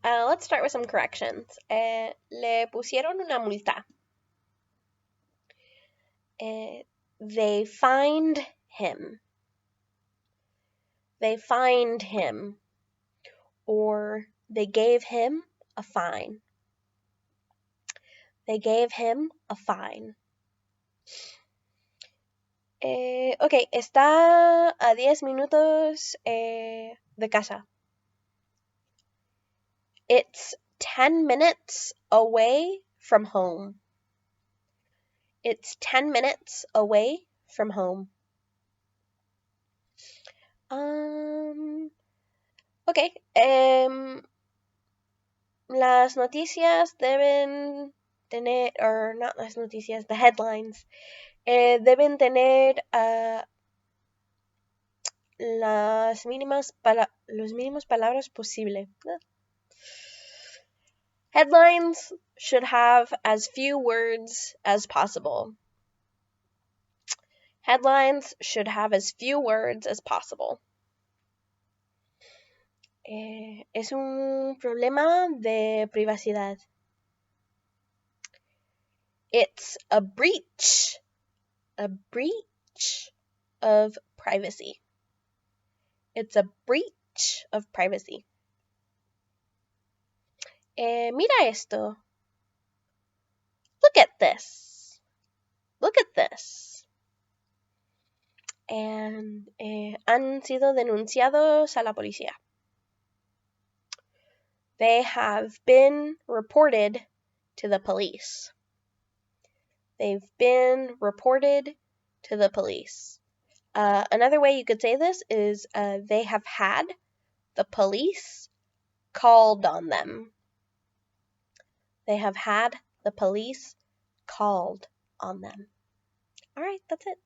Let's start with some corrections. Le pusieron una multa. They fined him. They fined him. Or they gave him a fine. They gave him a fine. Ok, está a 10 minutos de casa. It's 10 minutes away from home. It's 10 minutes away from home. Ok, las noticias deben tener, or not las noticias, the headlines, deben tener los mínimos palabras posible. Headlines should have as few words as possible. Headlines should have as few words as possible. Es un problema de privacidad. It's a breach of privacy. It's a breach of privacy. Mira esto. Look at this. Look at this. And han sido denunciados a la policía. They have been reported to the police. They've been reported to the police. Another way you could say this is they have had the police called on them. They have had the police called on them. All right, that's it.